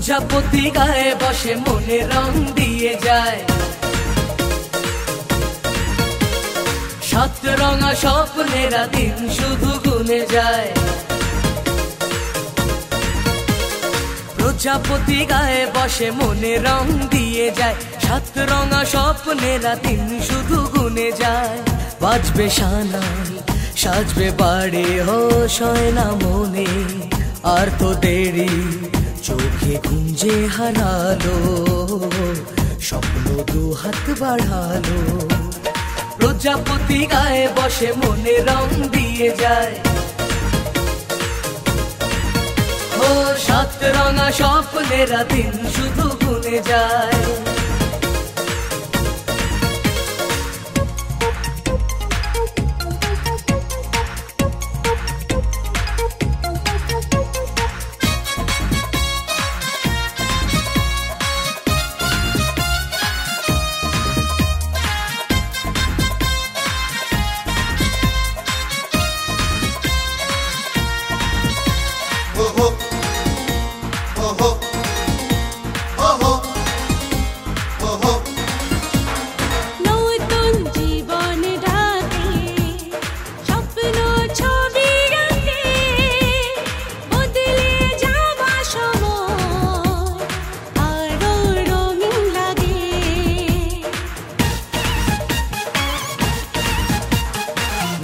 প্রজাপতি গায়ে বসে মনে রং দিয়ে যায়, সাত রঙা স্বপ্নেরা দিন শুধু গুনে যায়। প্রজাপতি গায়ে বসে মনে রং দিয়ে যায়, সাত রঙা স্বপ্নেরা দিন শুধু গুনে যায়। বাজবে শানাই সাজবে বাড়ি হোশ হয় না মনে, আর তো দেরি চোখে গুঞ্জে হারালো, স্বপ্ন দু হাত বাড়ালো। প্রজাপতি গায়ে বসে মনে রং দিয়ে যায়, ও সাত রঙা স্বপ্নেরা দিন শুধু গুনে যায়।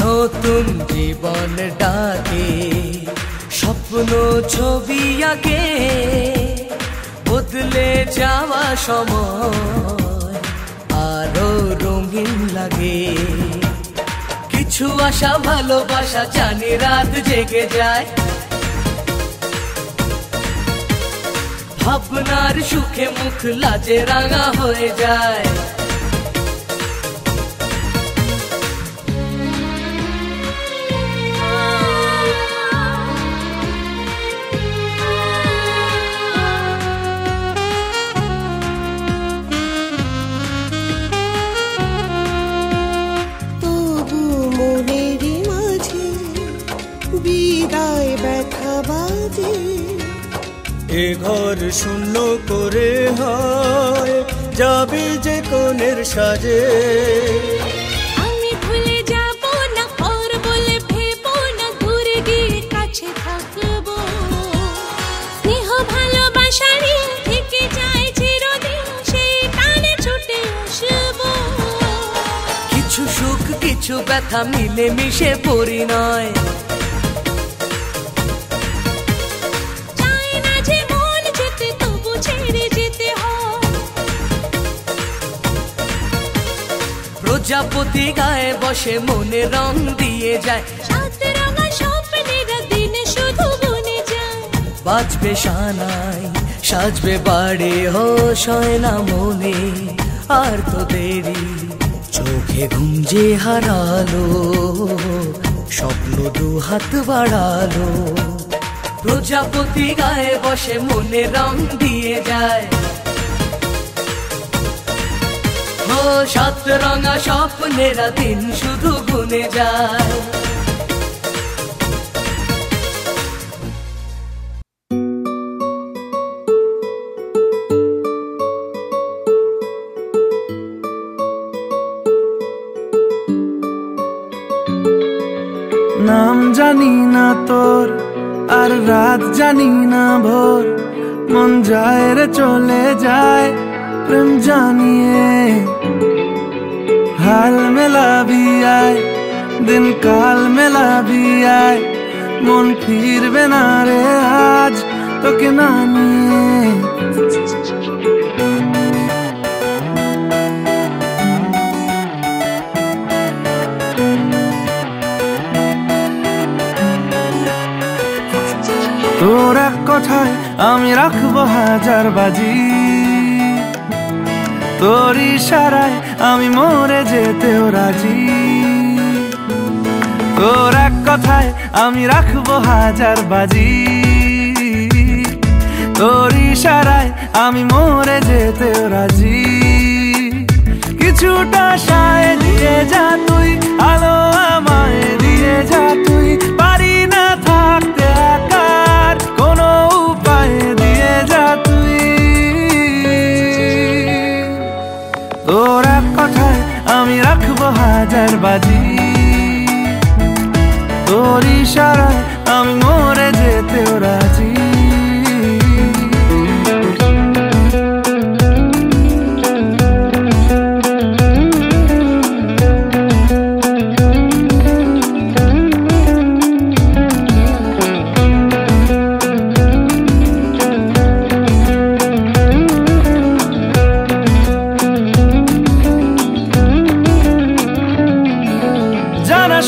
নতুন জীবন ডাকে স্বপ্ন ছবি আঁকে, বদলে যাওয়া সময় আরো রঙিন লাগে। কিছু আশা ভালোবাসা জানি রাত জেগে যায়, ভাবনার সুখে মুখ লাজে রাঙা হয়ে যায়। এ ঘর শূন্য করে হয় যাবে যে কোণের সাজে, আমি ভুলে যাব না পর বলে ভেবো না, ঘুরে গিয়ে কাছে থাকবো। স্নেহ ভালোবাসারই থেকে যায় চিরদিন, সেই টানে ছুটে আসবো। কিছু সুখ কিছু ব্যথা মিলে মিশে পরিণয়, প্রজাপতি গায়ে বসে মনে রং দিয়ে যায়, সাত রঙা স্বপ্নেরা দিন শুধু গুনে যায়। বাজবে শানাই সাজবে বাড়ি হোশ হয় না মনে, আর তো দেরি চোখে ঘুম যে হারালো, স্বপ্ন দু হাত বাড়ালো। প্রজাপতি গায়ে বসে মনে রং দিয়ে যায়, ও সাত রঙা স্বপ্নেরা দিন শুধু গুনে যায়। নাম জানি না তোর আর রাত জানি না ভোর, মন যায় রে চলে যায় প্রেম জানিয়ে। हाल मेला भी आए दिन काल मेला भी आए, मन फिर बेना रे आज तो के नानिए। তোর এক কথায় আমি রাখবো হাজার বাজি, তোর ইশারায় আমি মরে যেতেও রাজি। তোর এক কথায় আমি রাখবো হাজার বাজি, তোর ইশারায় আমি মরে যেতেও রাজি। কিছুটা সায় দিয়ে যা তুই, আলো আমায় দিয়ে যা তুই, পারি না থাকতে একার কোনো উপায় দিয়ে যা তুই। হাজার বাজি, তোর ইশারায় আমি মরে যেতেও রাজি।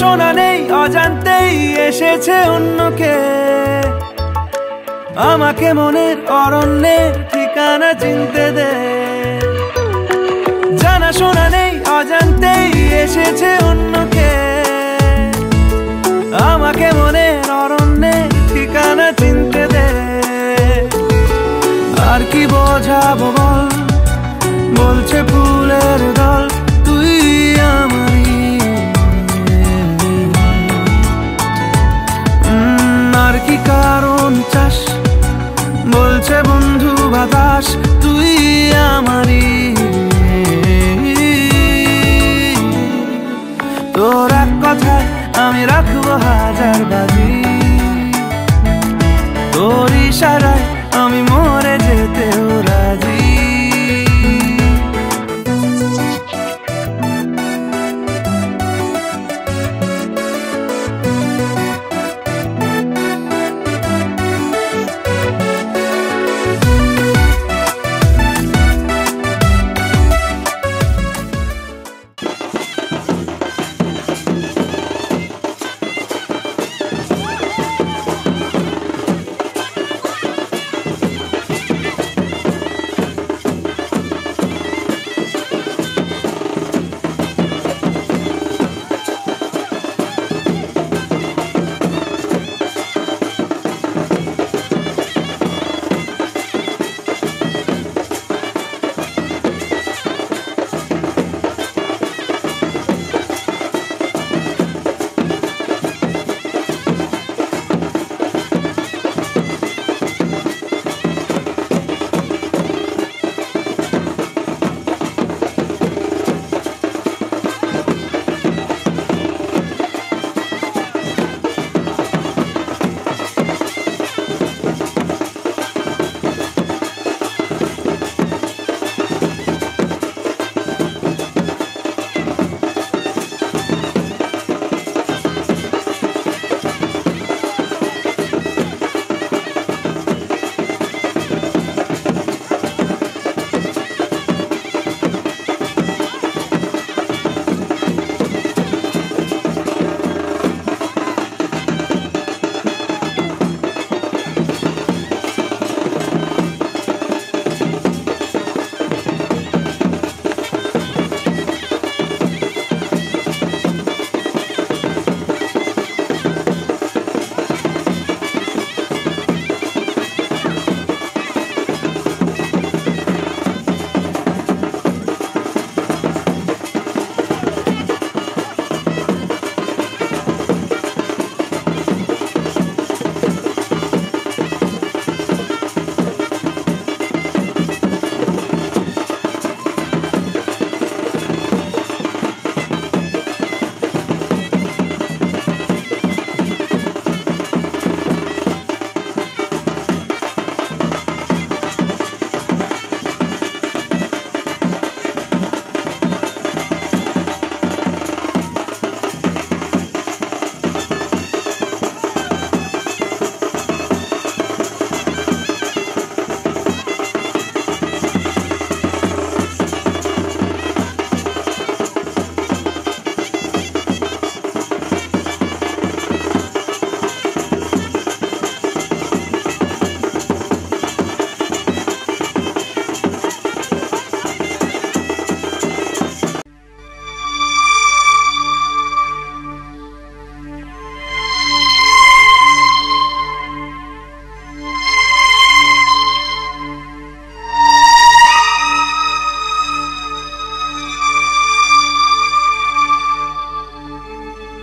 শোনা নেই অজান্তেই এসেছে অন্যকে, আমাকে মনের অরণ্যের ঠিকানা চিনতে দে। জানা শোনা নেই অজান্তেই এসেছে অন্যকে, আমাকে মনের অরণ্যের ঠিকানা চিনতে দে। আর কি বোঝাবো বল, বলছে ফুলের দল তুই আমারই। আর কি কারণ চাস, বলছে বন্ধু বাতাস তুই আমারই। তোর এক কথায় আমি রাখবো হাজার বাজি, তোর ইশারায় আমি মরে যেতেও রাজি।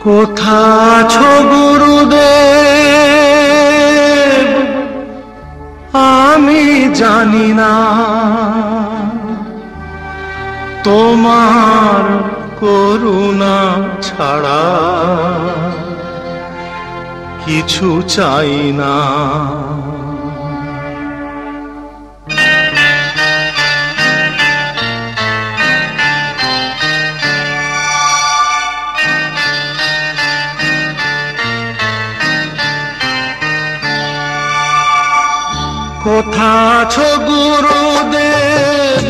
কোথা আছো গুরুদেব আমি জানি না, তোমার করুণা ছাড়া কিছু চাই না। কোথা আছো গুরুদেব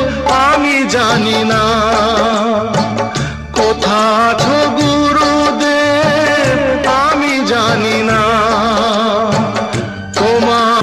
আমি জানি না, কোথা আছো গুরুদেব আমি জানি না। তোমার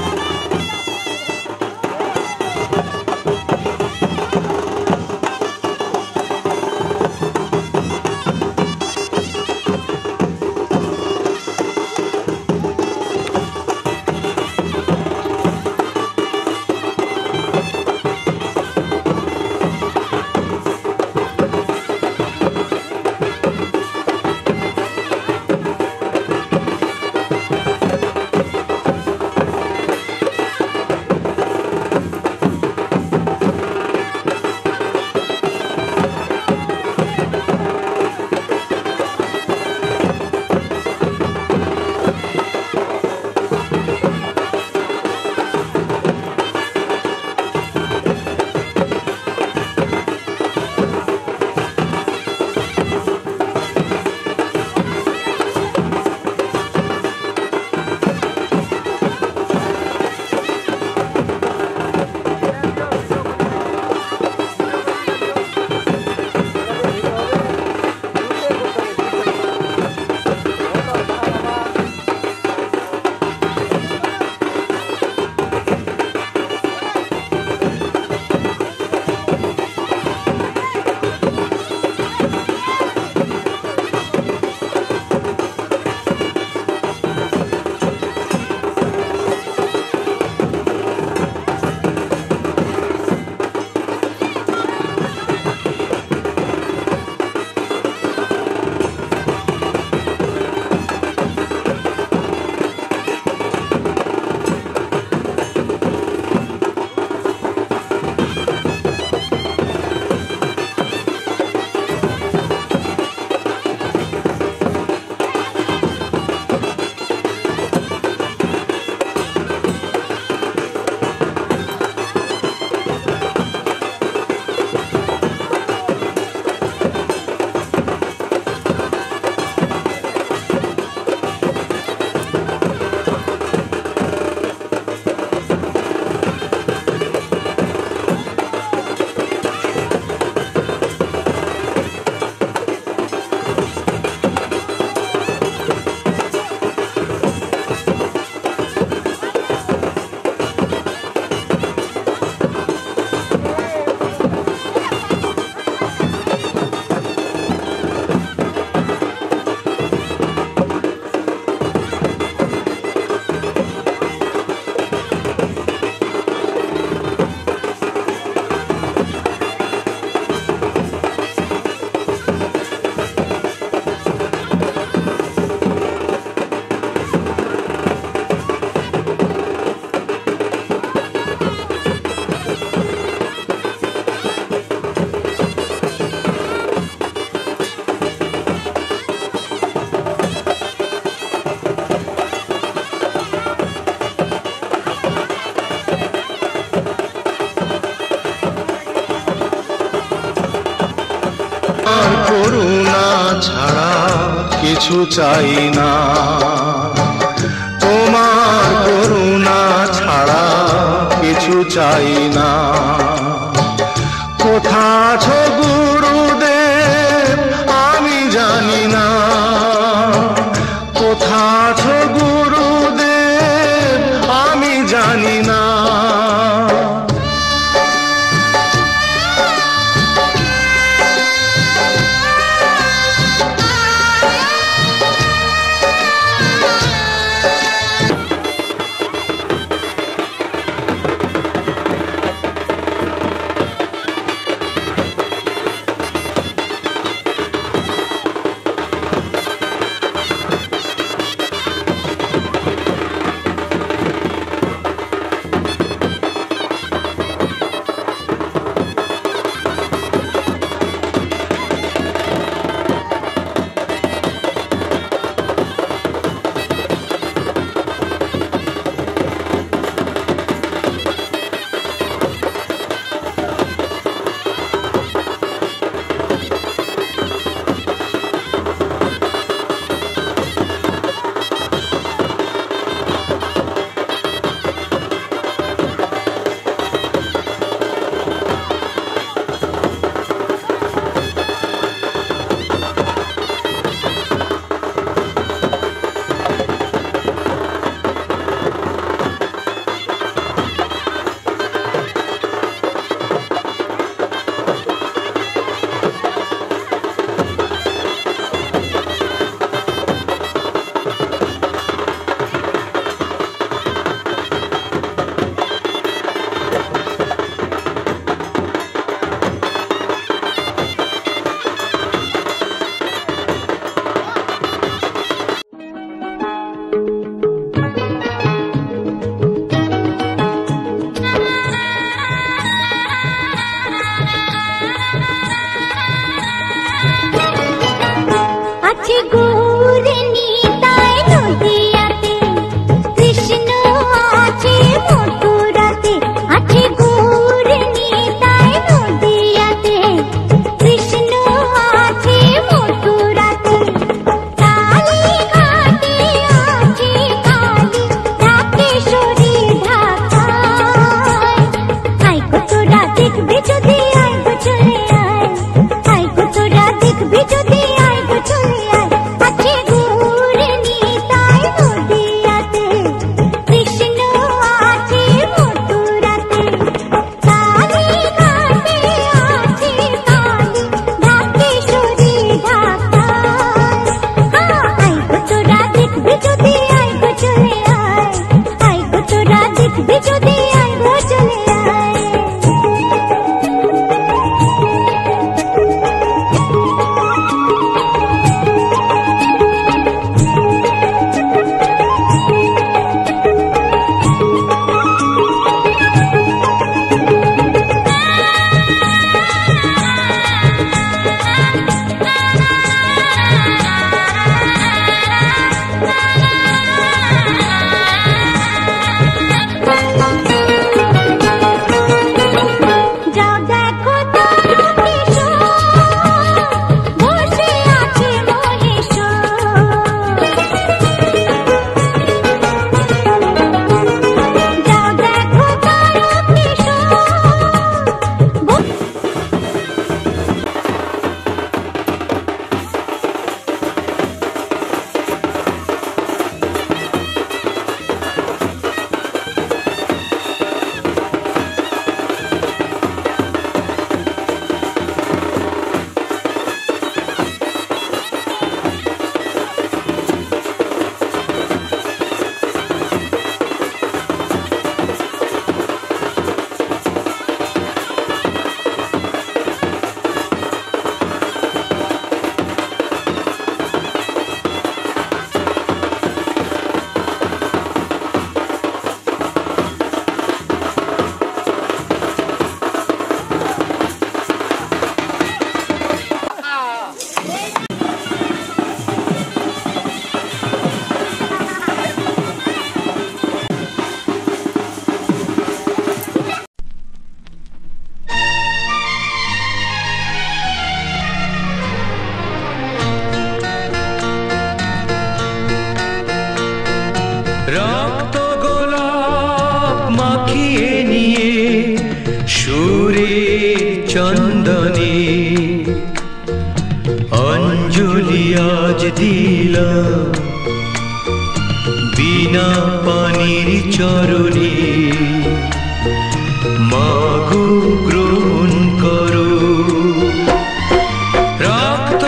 করুণা ছাড়া কিছু চাই না, তোমার করুণা ছাড়া কিছু চাই না। কোথা আছো গুরুদেব আমি জানি না, কোথা আছো গুরুদেব আমি জানি না। মাখিয়ে নিয়ে সুরে চন্দনে অঞ্জলি আজ দিলাম বিনা পানির চরণে মাগো গ্রহণ করো রক্ত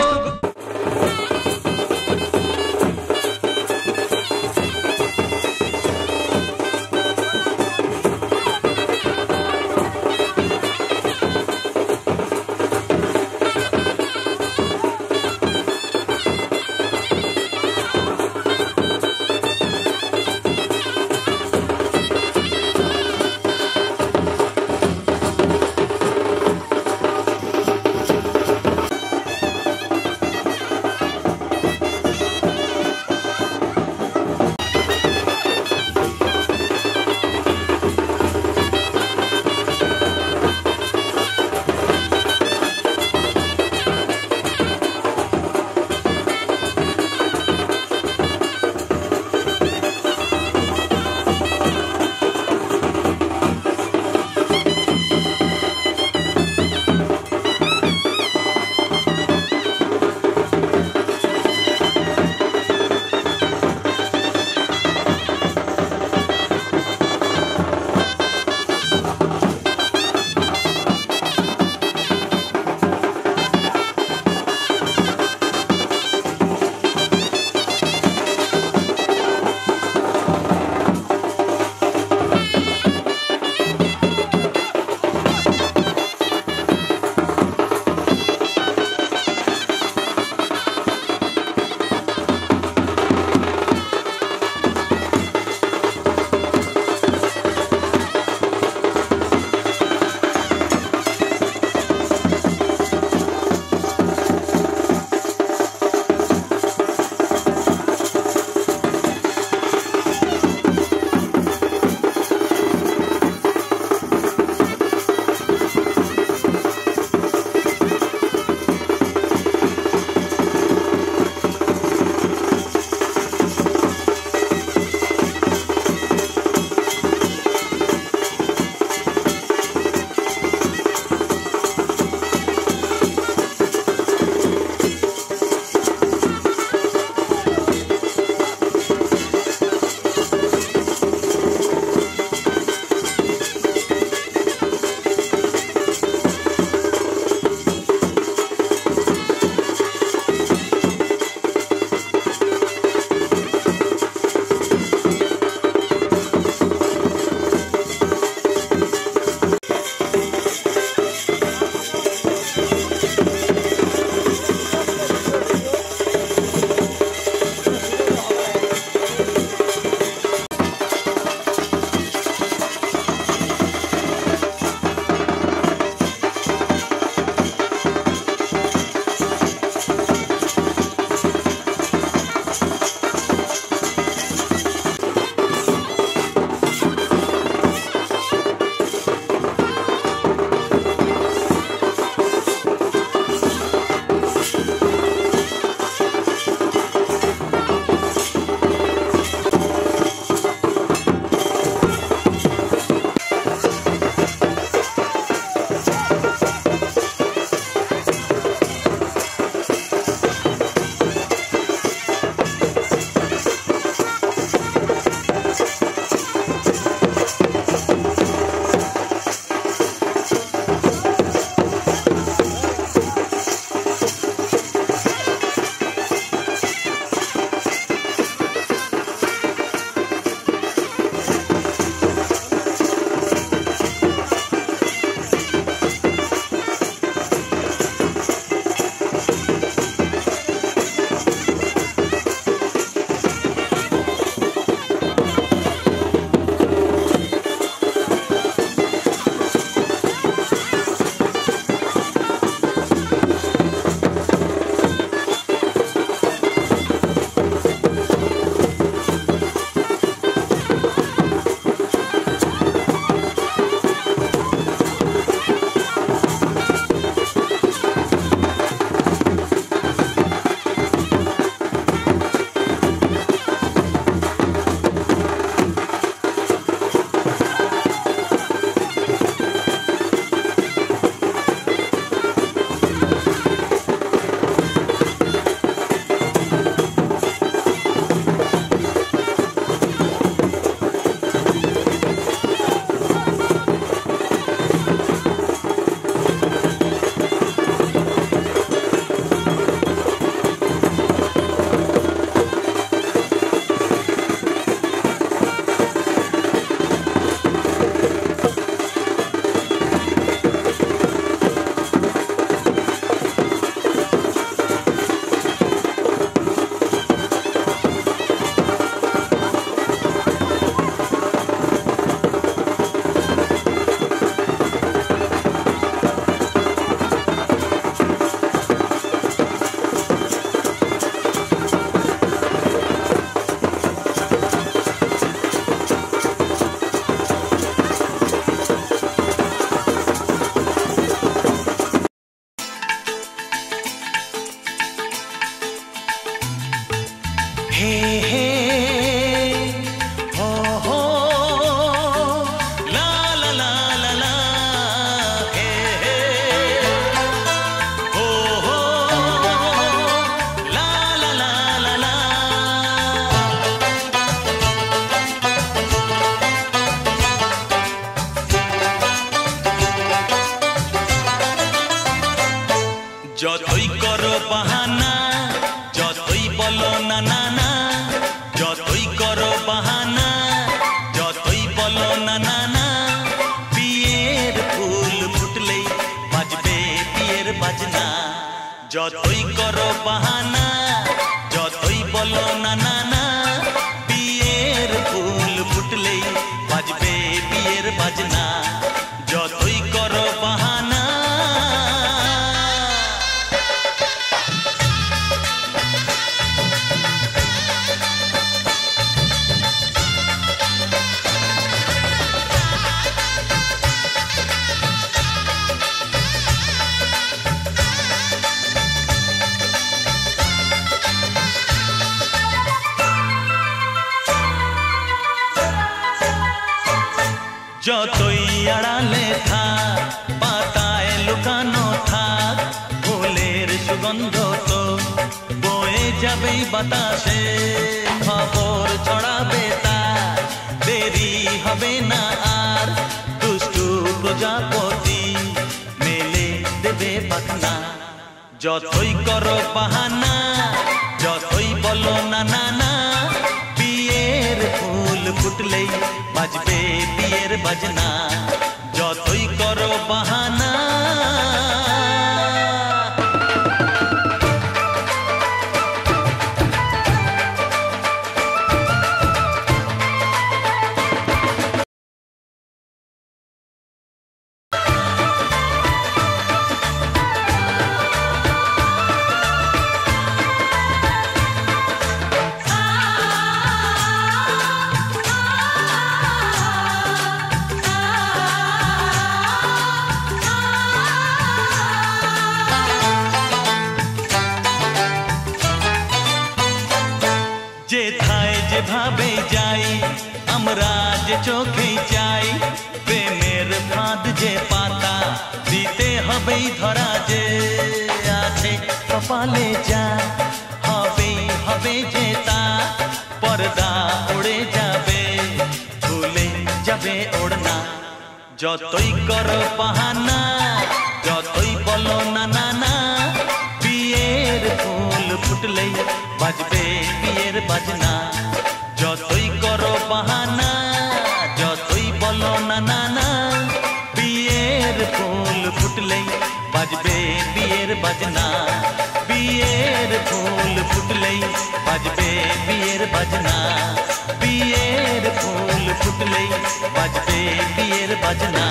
যতই করো বাহানা যতই বলো না না না যতই করো বাহানা যতই বলো না না না বিয়ের ফুল ফুটলেই বাজবে বিয়ের বাজনা যতই করো বাহানা যতই বলো না না না বিয়ের ফুল ফুটলেই বাজবে বিয়ের বাজনা যতই করো বাহানা যতই আড়ালে থাক পাতায় লুকানো থাক ফুলের সুগন্ধ তো বয়ে যাবেই বাতাসে খবর ছড়াবে তার দেরি হবে না আর দুষ্টু প্রজাপতি মেলে দেবে পাখনা যতই করো বাহানা যতই বলো না না না বিয়ের ফুল ফুটলেই বাজবে বিয়ের বাজনা যতই করো বাহানা যেথায় যেভাবে যাই আমরা যে চোখেই চাই প্রেমের ফাঁদ যে পাতা দিতে হবেই ধরা যে আছে কপালে যা হবেই হবে যে তা পর্দা উড়ে যাবে ভুলে যাবে ওড়না যতই করো বাহানা যতই বলো না না না বিয়ের ফুল ফুটলেই বাজবে বিয়ের বাজনা যতই করো বাহানা যতই বলো না না না বিয়ের ফুল ফুটলেই বাজবে বিয়ের বাজনা বিয়ের ফুল ফুটলেই বাজবে বিয়ের বাজনা বিয়ের ফুল ফুটলেই বাজবে বিয়ের বাজনা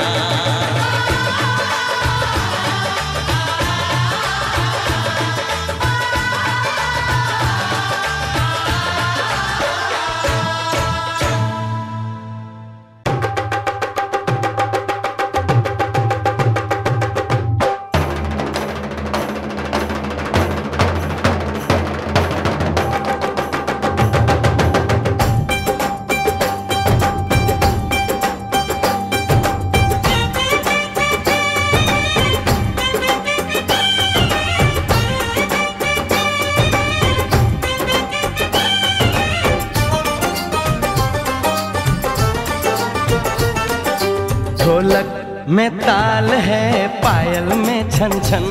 ढोलक में ताल है पायल में छन छन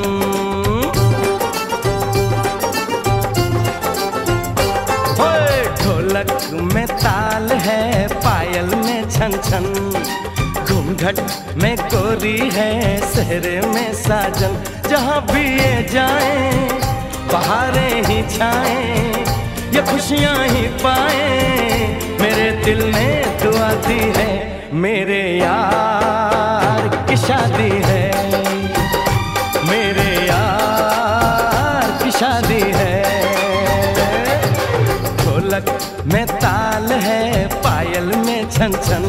ढोलक में ताल है पायल में छन छन घूंघट में गोरी है सहरे में साजन जहाँ भी ये जाए बहारें ही छाए ये खुशियाँ ही पाए मेरे दिल ने दुआ दी है मेरे यार की शादी है मेरे यार की शादी है ढोलक में ताल है पायल में छन छन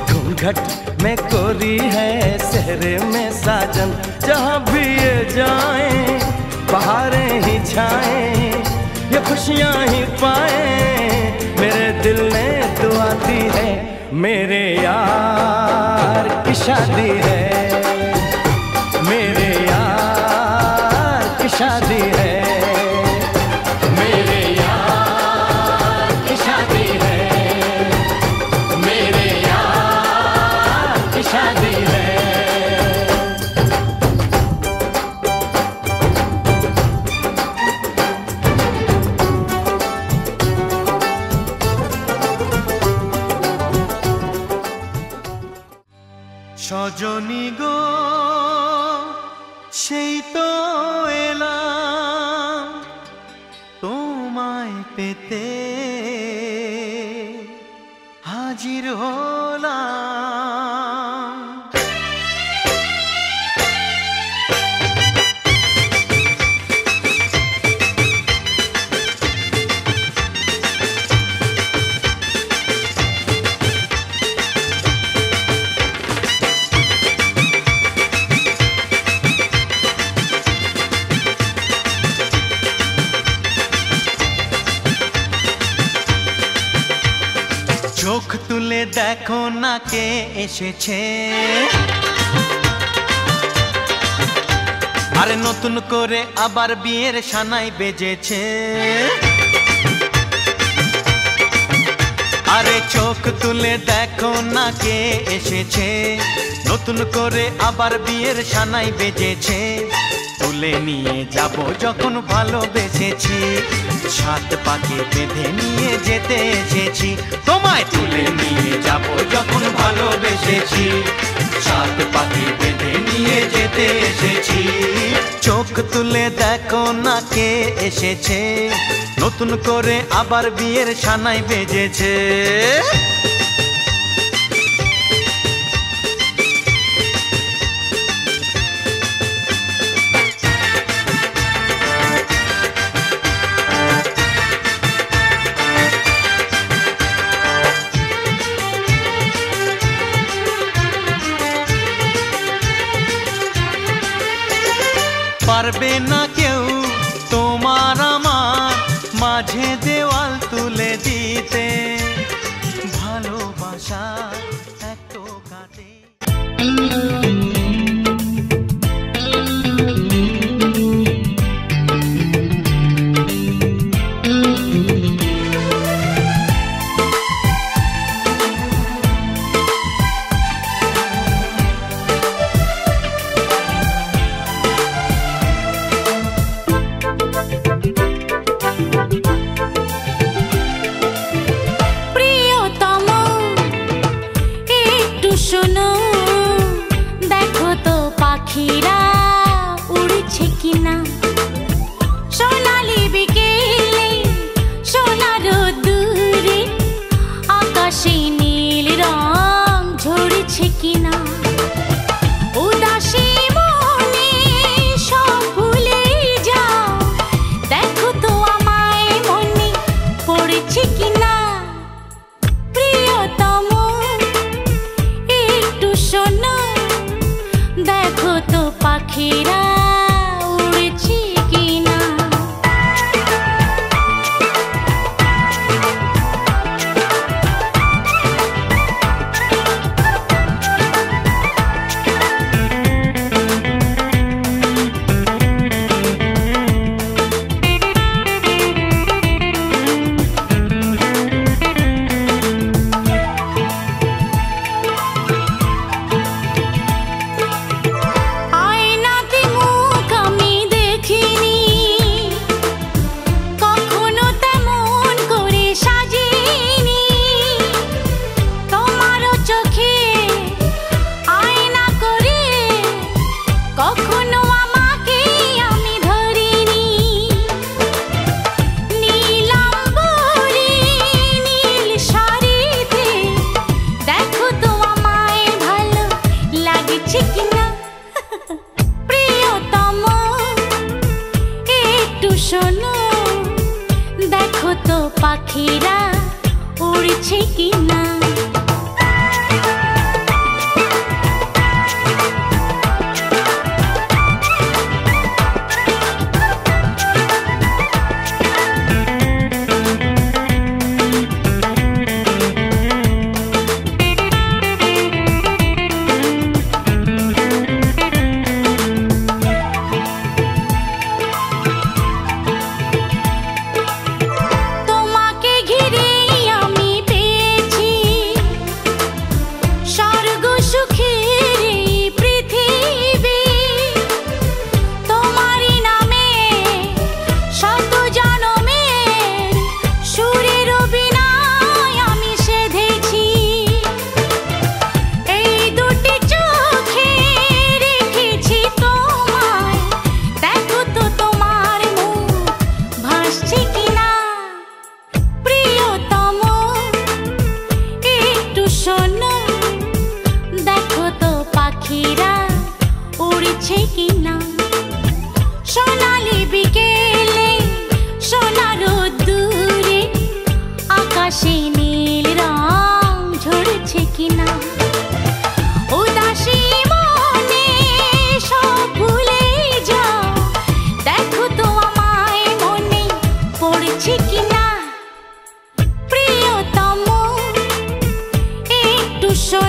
घूंघट में गोरी है सहरे में साजन जहाँ भी ये जाए बहारें ही छाए ये खुशियाँ ही पाए मेरे दिल ने दुआ दी है मेरे यार की शादी है मेरे यार की शादी है मेरे यार की शादी है मेरे यार की शादी है সজনী গো সেই তো এলাম তোমায় পেতে হাজির হলাম। চোখ তুলে দেখো না কে এসেছে, আরে নতুন করে আবার বিয়ের সানাই বেজেছে। আরে চোখ তুলে দেখো না কে এসেছে, নতুন করে আবার বিয়ের সানাই বেজেছে। তুলে নিয়ে যাব যখন ভালোবেসেছি, সাত পাকে বেঁধে নিয়ে যেতে এসেছি। তোমায় তুলে নিয়ে যাব যখন ভালোবেসেছি, সাত পাকে বেঁধে নিয়ে যেতে এসেছি। চোখ তুলে দেখো না কে এসেছে, নতুন করে আবার বিয়ের সানাই বেজেছে। পারবে না কেউ তোমার আমার মাঝে দেওয়াল তুলে দিতে, ভালোবাসা এক টোকাতে। পাখিরা উড়ছে কিনা, সোনালি বিকেলে সোনার দূরে আকাশে নীল রং ঝরছে কিনা। উদাসী মনে সব ভুলে যাও, দেখো তো আমায় মনে পড়েছে কিনা। প্রিয়তম একটু শোনো, দেখো তো পাখিরা উড়ছে কিনা। আয়নাতে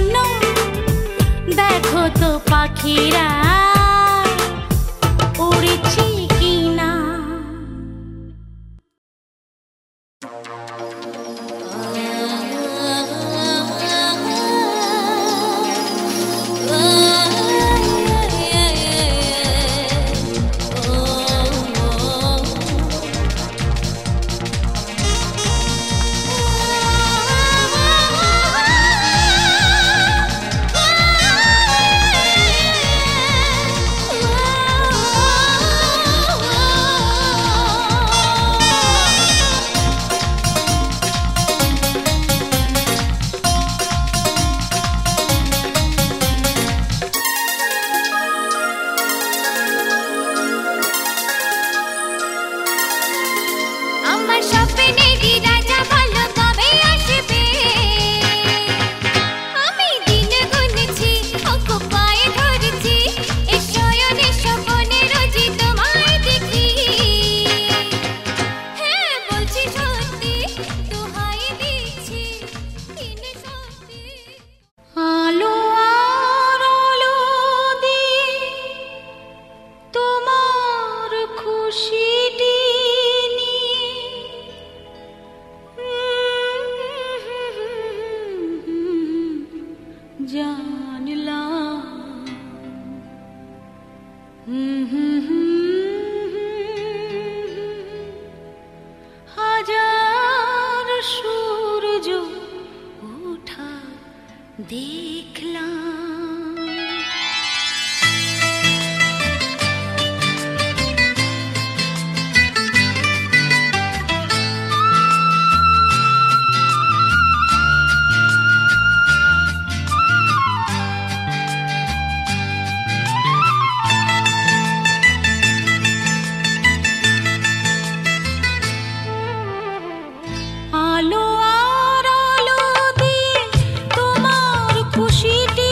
শোনো দেখো তো পাখিরা উড়েছে কিনা। আলো আর আলো দিয়ে তোমার খুশিটি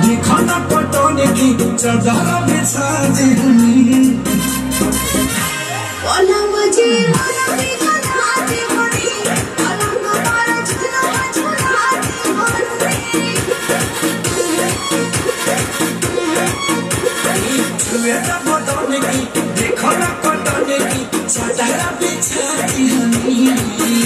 दिखाना पटोने की चादर बिछा दी दिखाना पटोने की चादर बिछा दी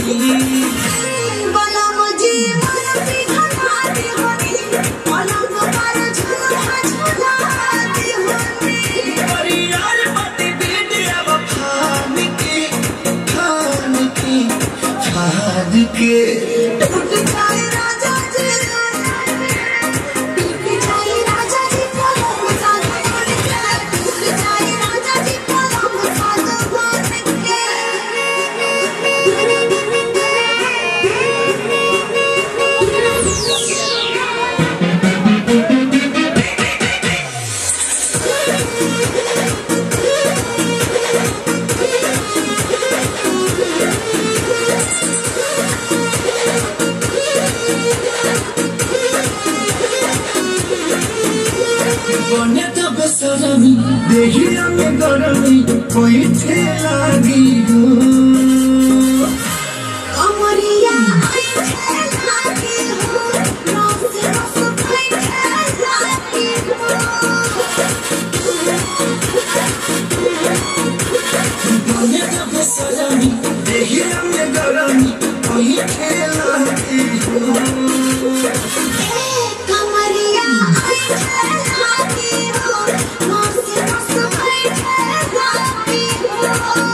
देखिया में गरमी कोई ठेलागी हो अमरिया आई ठेलागी हो रोज रोज कोई ठेलागी हो बोले तो बेसरमी देखिया में गरमी कोई ठेलागी हो अमरिया आई ठेलागी हो रोज रोज कोई ठेलागी हो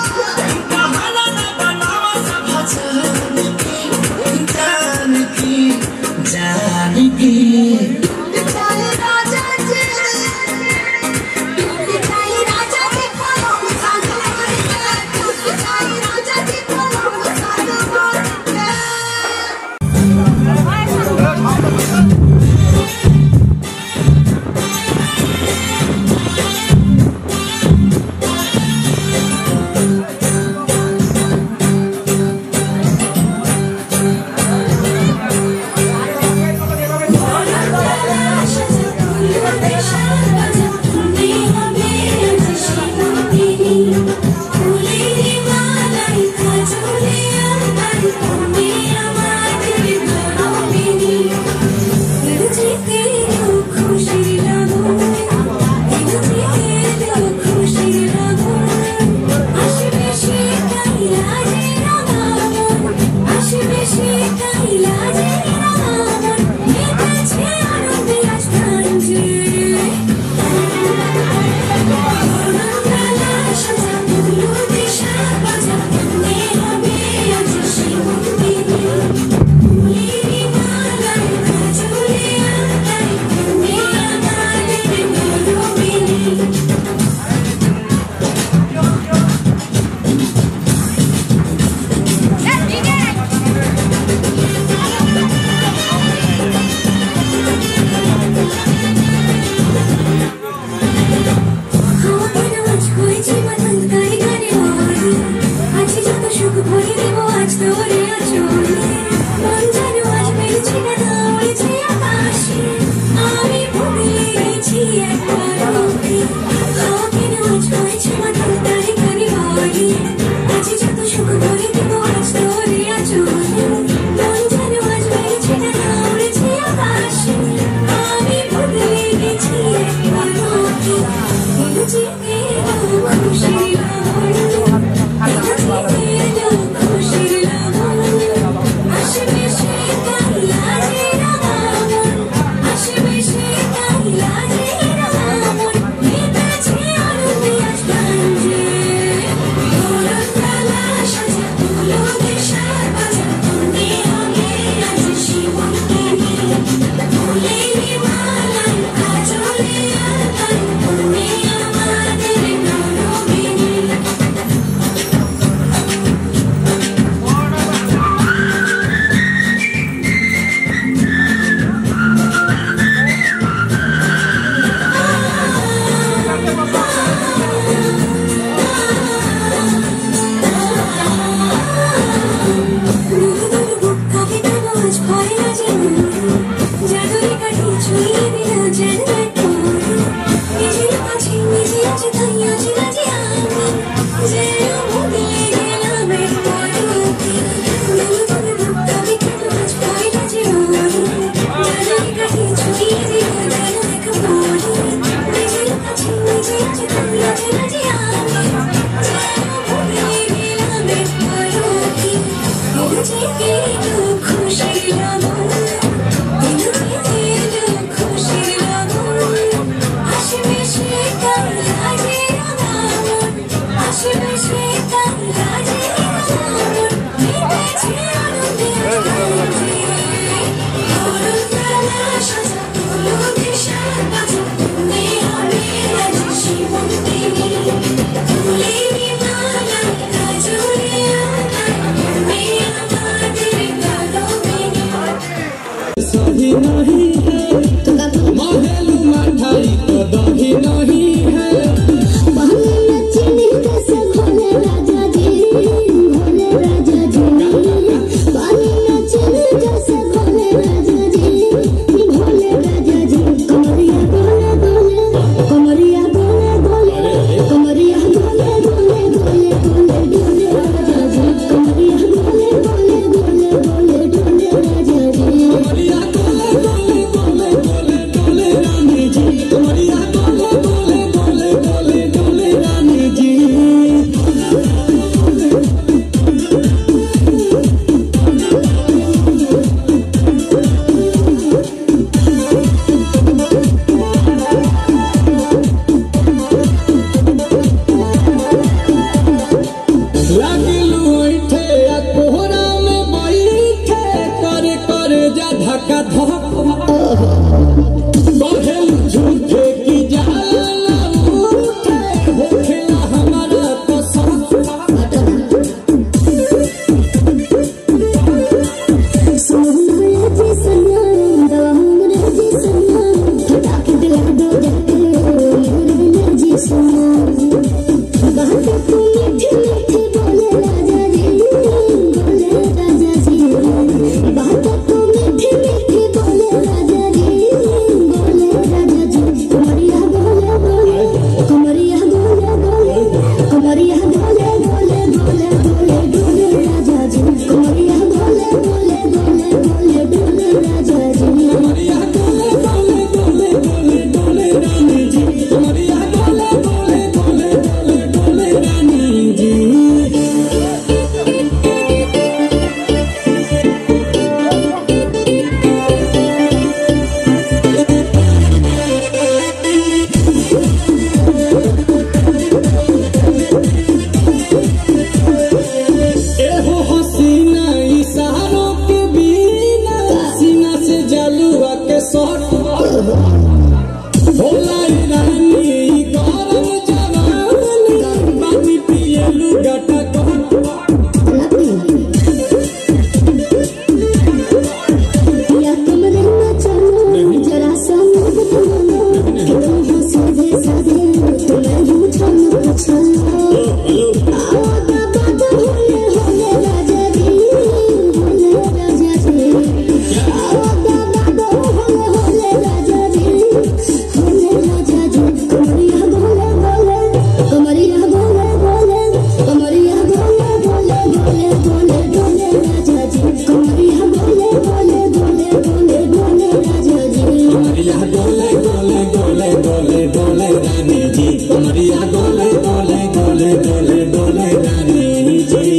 कमरिया डोले डोले डोले डोले डोले रानी जी।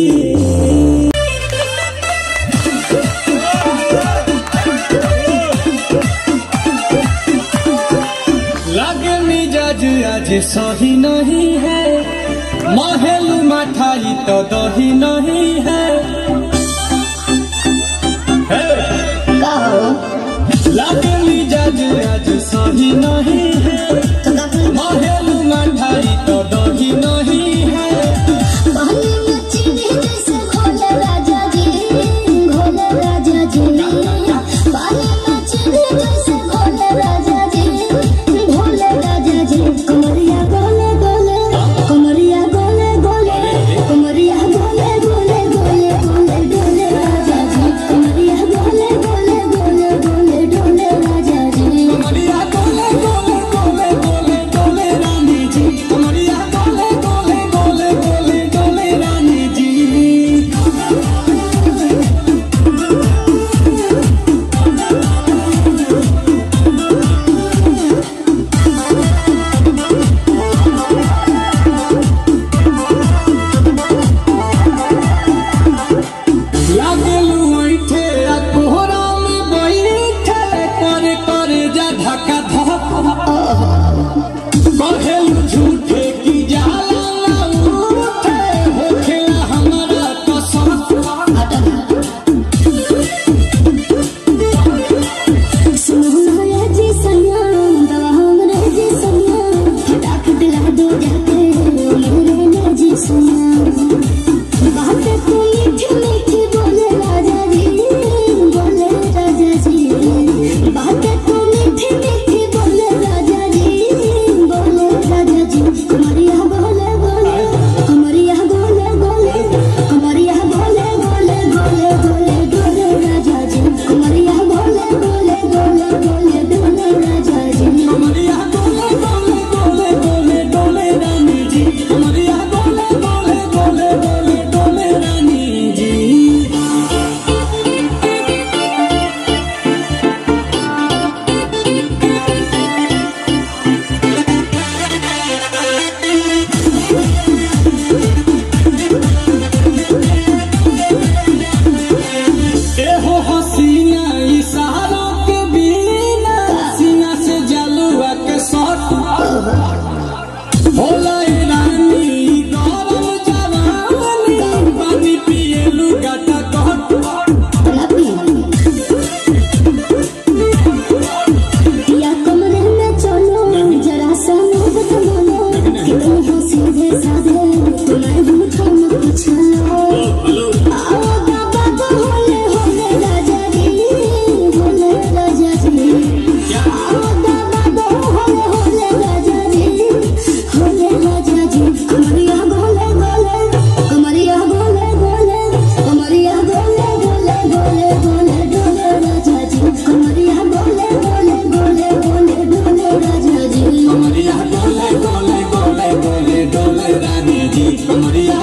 लागे मिजाज आज सही नहीं है, महलू मठाई तो दही नहीं है। लागे मिजाज आज सही नहीं है, महलू मठाई तो दही नहीं है। बाली मचली जैसे घोले राजा जी, घोले राजा जी। बाली मचली जैसे घोले राजा जी, घोले राजा जी। कमरिया गोले गोले, कमरिया गोले गोले, कमरिया गोले गोले गोले गोले डोले राजा जी। कमरिया गोले गोले गोले गोले डोले राजा जी। कमरिया गोले गोले गोले गोले डोले रानी जी। कमरिया गोले गोले गोले गोले डोले रानी जी। लागलू ऐठे आ कोहरा में बैठे, करे करे जा धक्का धक। कहेलू झूठे की जाला ना उठे, होखेला हमारा कसम। सुनो रे जी सैया, दवा हमरे जी सैया, डाक दिला दो जाके मेरे ने जी सैया। बातें तो मीठी मीठी बोले राजा जी, बोले राजा जी। बातें तो मीठी मीठी बोले राजा जी, बोले राजा जी। कमरिया बोले बोले, कमरिया बोले बोले, कमरिया बोले बोले बोले बोले डोले राजा जी। कमरिया बोले बोले बोले बोले डोले राजा जी। कमरिया गोले गोले गोले गोले डोले रानी जी। कमरिया गोले गोले गोले गोले डोले रानी जी। एहो हसीना इशारों के बिना, सीना से जलुआ के शॉट होला ए रानी गरम जवानी, पानी पिए लुगाटा कट। या कमरे में चलो जरा सा मोहब्बत मानो, कि तुम हो सीधे साधे तुम्हें पूछो न पूछो। आओ बाबा तो होले होले राजा जी, होले राजा जी। आओ बाबा तो होले होले राजा जी, होले राजा जी। कमरिया गोले गोले, कमरिया गोले गोले, कमरिया गोले गोले गोले गोले डोले राजा जी। कमरिया गोले गोले गोले गोले डोले राजा जी। कमरिया गोले गोले गोले गोले डोले रानी जी। कमरिया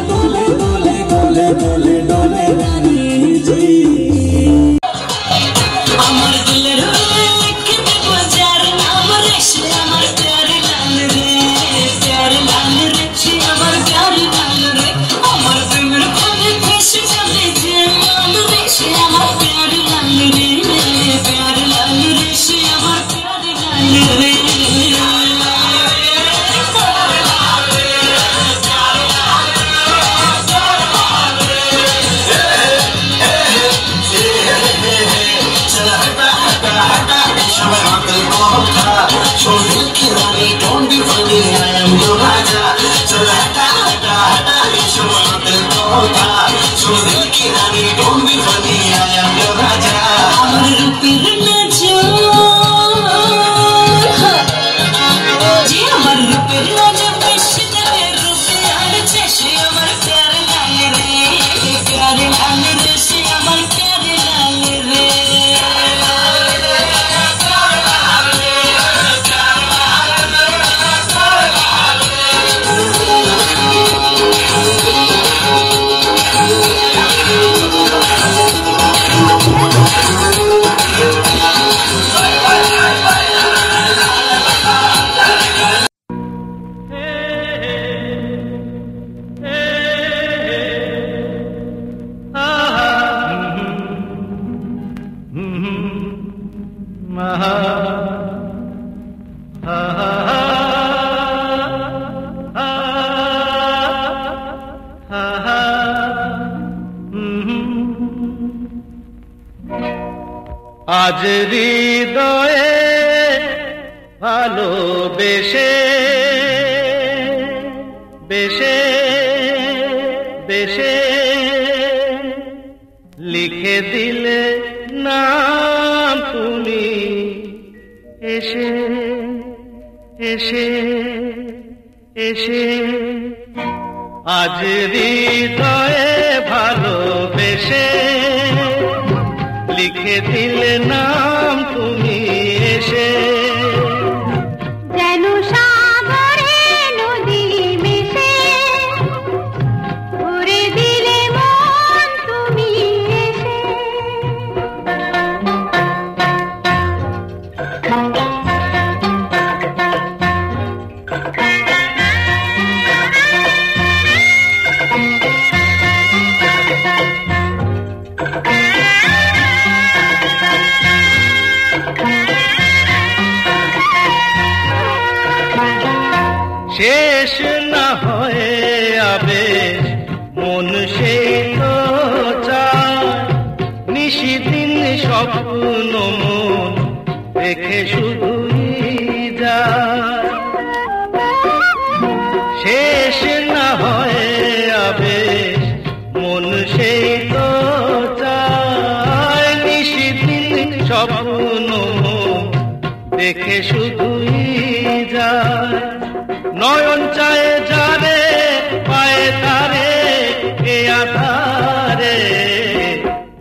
আজ হৃদয়ে ভালোবেসে বেশে বেশে লিখে দিলে নাম তুমি এসে এসে এসে আজ হৃদয়ে ভালোবেসে লিখে দিলে নাম তুমি এসে যেন সাগরে নদী মিশে ভরে দিলে মন তুমি এসে শেষ না হয়ে আবে মন সেই তো চায় নিশিদিন স্বপ্ন মন দেখে শুধুই যায় শেষ না হয়ে আবে মন সেই তো চায় নিশিদিন স্বপ্ন মন দেখে শুধুই যায় নয়ন চায় যারে পায়ে তারে এ আধারে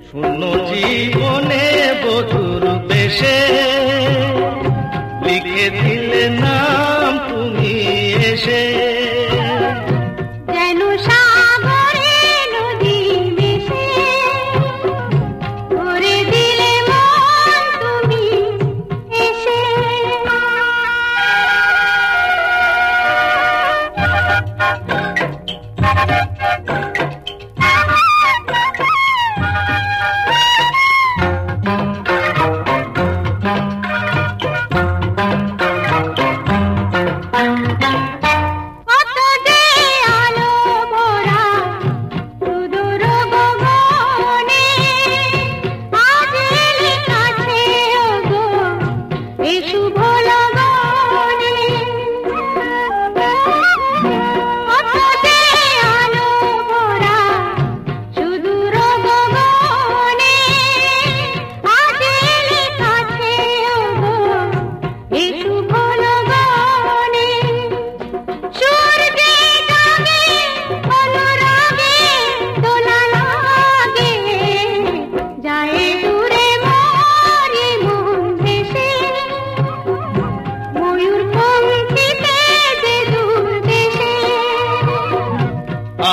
শূন্য জীবনে বধুর বেশে লিখে দিলে নাম তুমি এসে যেন সাগরে নদী মিশে ভরে দিলে মন তুমি এসে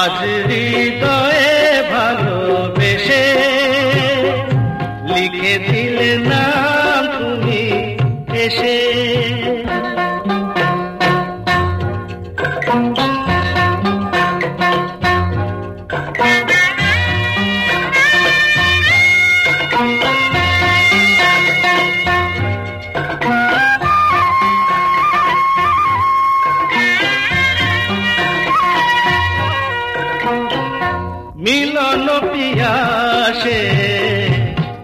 আজ হৃদয়ে ভালোবেসে লিখে দিলে নাম তুমি এসে মিলন পিয়াসে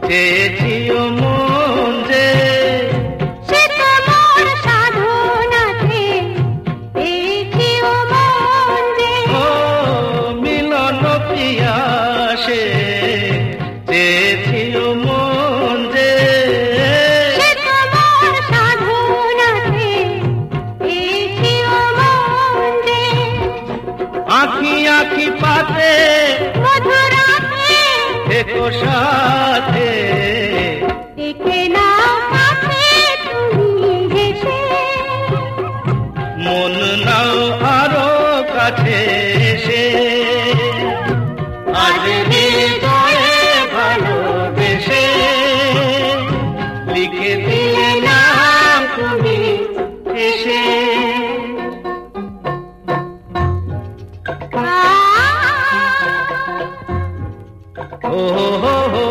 চেয়েছিও মন যে সে তোমার সাধনাতে পেয়েছিও মন যে ও মিলন পিয়াসে চেয়েছিও মন যে সে তোমার সাধনাতে পেয়েছিও মন যে আঁখি আঁখি পাতে মধুরাতে দেখো সাথে দেখে নাও কাছে তুমি হেসে মন নাও আরো কাছে এসে আজ হৃদয়ে ভালোবেসে লিখে দিলে নাম তুমি এসে ও হো হো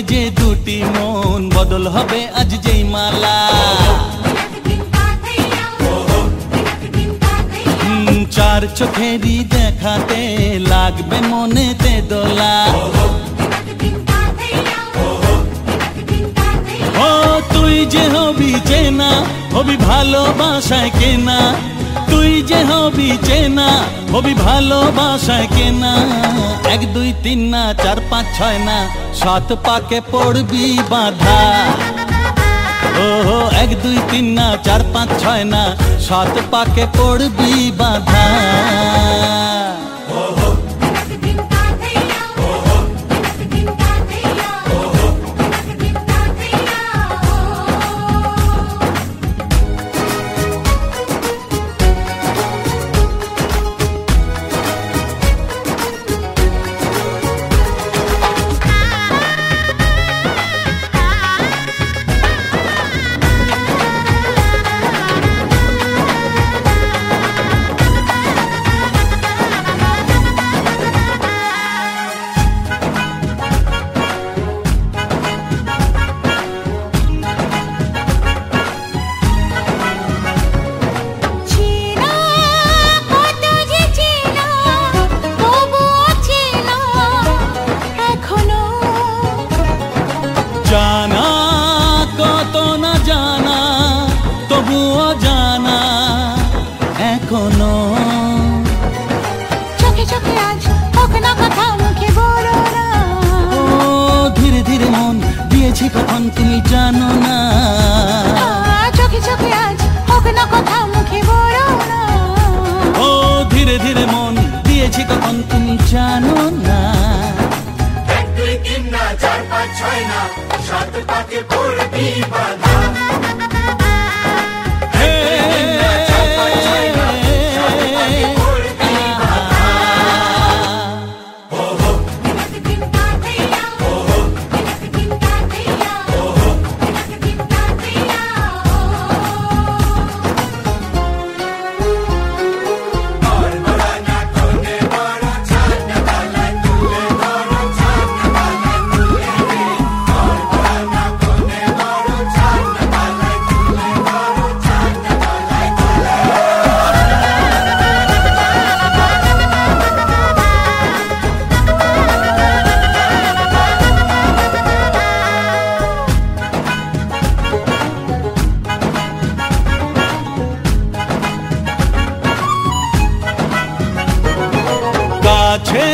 যে দুটি মন বদল হবে আজ যেই মালা চার চোখেরই দেখাতে লাগবে মনেতে দোলা ও তুই যে হবি চেনা হবি ভালোবাসায় কেনা তুই যে হবি চেনা হবি ভালোবাসায় কেনা 1 2 3 না 4 5 6 না 7 পাকে পড়বি বাঁধা ও 1 2 3 না 4 5 6 না 7 পাকে পড়বি বাঁধা জানা কত না জানা তবুও জানা এখনো চোখে চোখে আজ হোক না কথা মুখে বলো না ও ধীরে ধীরে মন দিয়েছি কখন তুমি জানো না চোখে চোখে আজ হোক না কথা মুখে বলো না ও ধীরে ধীরে মন দিয়েছি কখন তুমি জানো না 1 2 3 না 4 5 6 না 7 পাকে পড়বি বাঁধা কাছে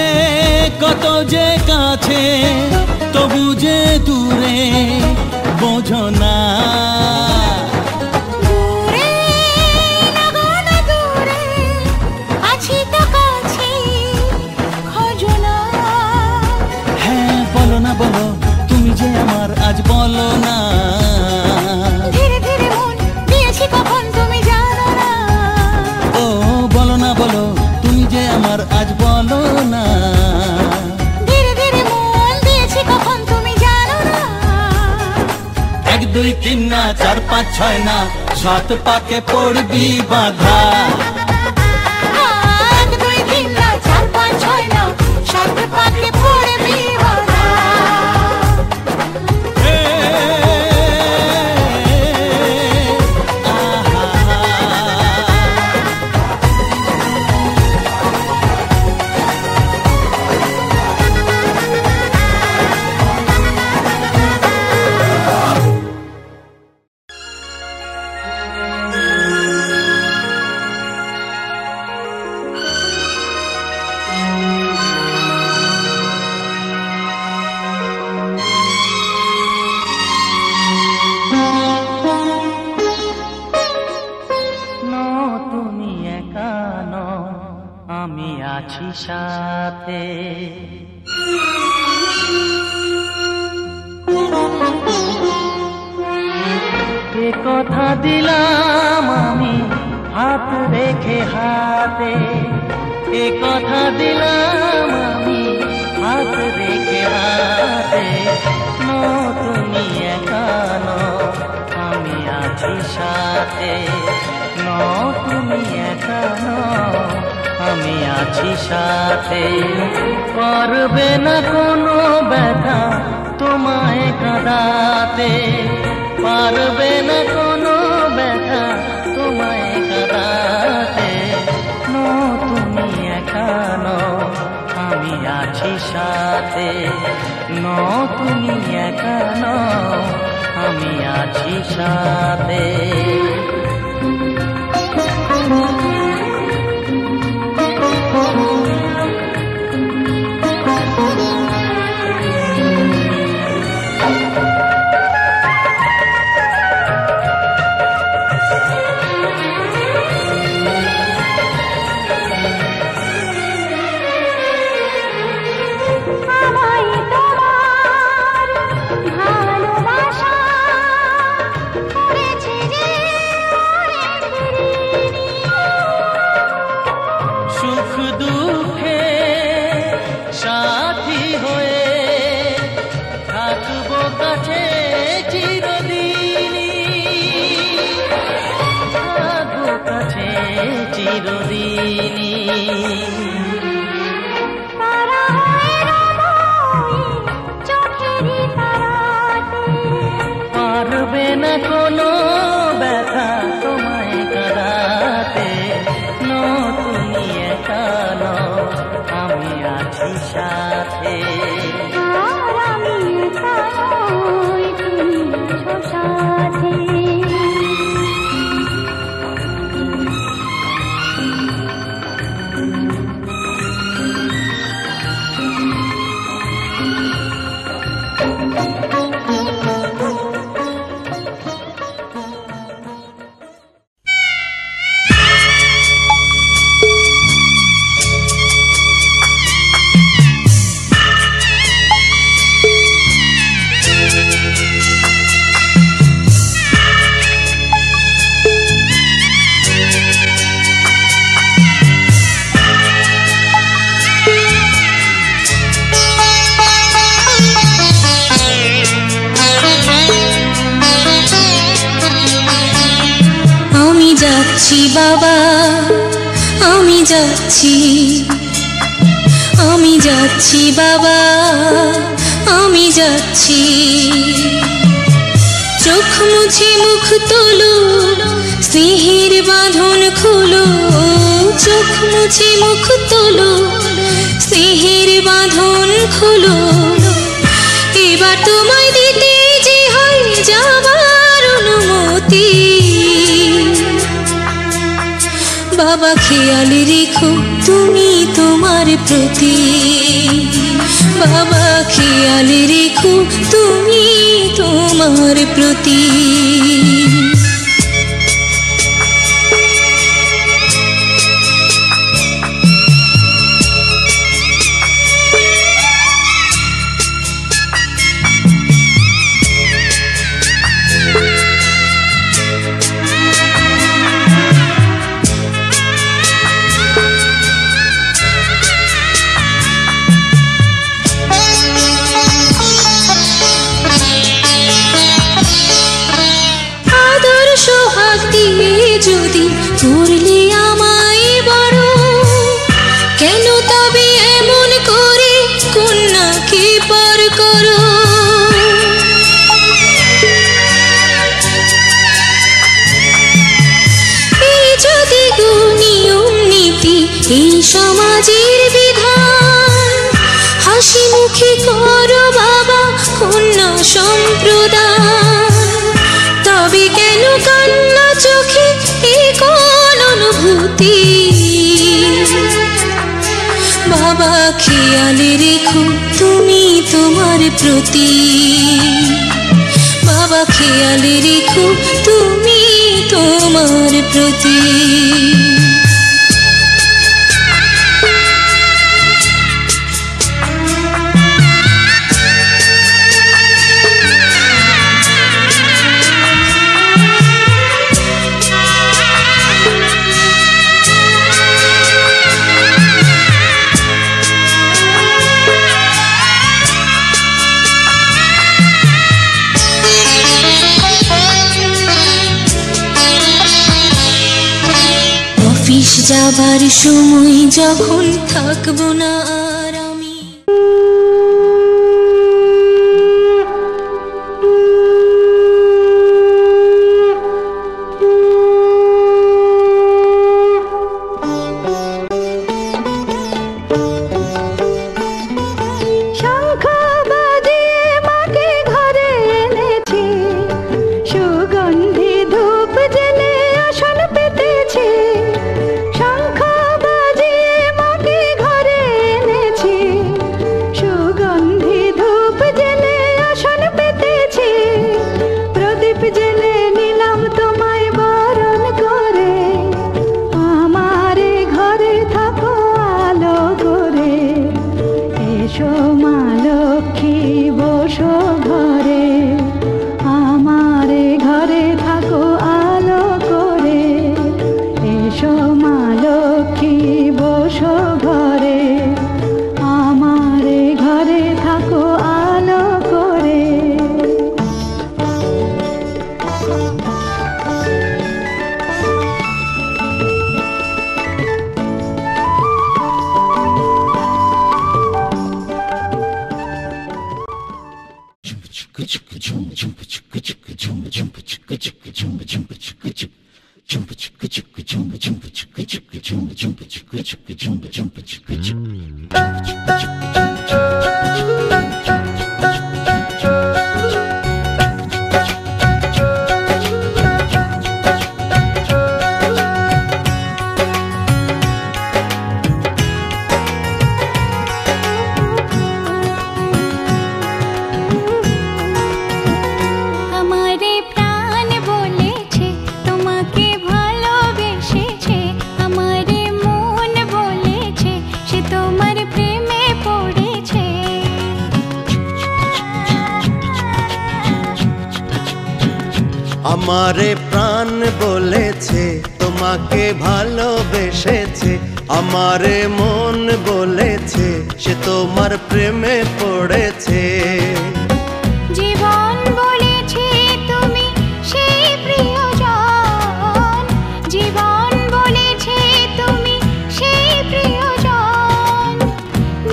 কত যে কাছে তবু যে দূরে বোঝো না দূরে লাগানো দূরে আছি তো কাছে খোঁজো না হ্যাঁ বলো না বলো তুমি যে আমার আজ বলো না ধীরে ধীরে মন দিয়েছি কখন তুমি জানো না ও বলো না বলো তুমি যে আমার আজ বলো না ধীরে ধীরে মন দিয়েছি কখন তুমি জানো না 1 2 3 না 4 5 6 না 7 পাকে পড়বি বাঁধা 1 2 3 না 4 5 6 না 7 পাকে পড়বি বাঁধা তুমি একা নও আমি আছি সাথে এ কথা দিলাম আমি হাত রেখে হাতে এ কথা দিলাম আমি হাত রেখে হাতে তুমি একা নও আমি আছি সাথে তুমি একা নও আমি আছি সাথে। পারবে না কোনো ব্যথা তোমায় কাঁদাতে, পারবে না কোনো ব্যথা তোমায় কাঁদাতে। নো তুমি একা নও, আমি আছি সাথে। নো তুমি একা নও, আমি আছি সাথে। পারবে না কোনো ব্যথা তোমায় কাঁদাতে। নো তুমি একা নও, আমি আছি সাথে। আমি একা নই, তুমি আছো সাথে। বাবা আমি যাচ্ছি, আমি যাচ্ছি বাবা আমি যাচ্ছি। চোখ মুছে মুখ তোলো, স্নেহের বাঁধন খোলো। চোখ মুছে মুখ তোলো, স্নেহের বাঁধন খোলো। এবার তোমায় দিতে যে হয় যাবার অনুমতি। বাবা খেয়াল রেখো তুমি তোমার প্রতি। বাবা খেয়াল রেখো তুমি তোমার প্রতি। যদি করলে আমায় বড়, কেন তবে এমন করে কন্যাকে পর করো। এই যদি নিয়ম নীতি এই সমাজের বিধান, হাসি মুখে করো বাবা কন্যা সম্প্রদান। তবে কেন কান্না চোখে এই কোন অনুভূতি। বাবা খেয়াল রেখো তুমি তোমার প্রতি। বাবা খেয়াল রেখো তুমি তোমার প্রতি। যাবার সময় যখন থাকবো না আর আমি। আমারে প্রাণ বলেছে তোমাকে ভালোবেসেছে, আমারে মন বলেছে সে তোমার প্রেমে পড়েছে। জীবন বলেছে তুমি সেই প্রিয়জন, জীবন বলেছে তুমি সেই প্রিয়জন,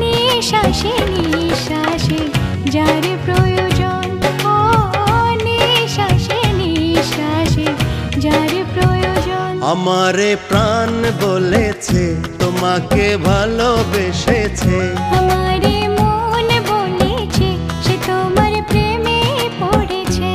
নিঃশ্বাসে নিঃশ্বাসে যার প্রয়োজন, ও নিঃশ্বাসে নিঃশ্বাসে যার প্রয়োজন। আমারে প্রাণ বলেছে তোমাকে ভালোবেসেছে, আমারে মন বলেছে সে তোমার প্রেমে পড়েছে।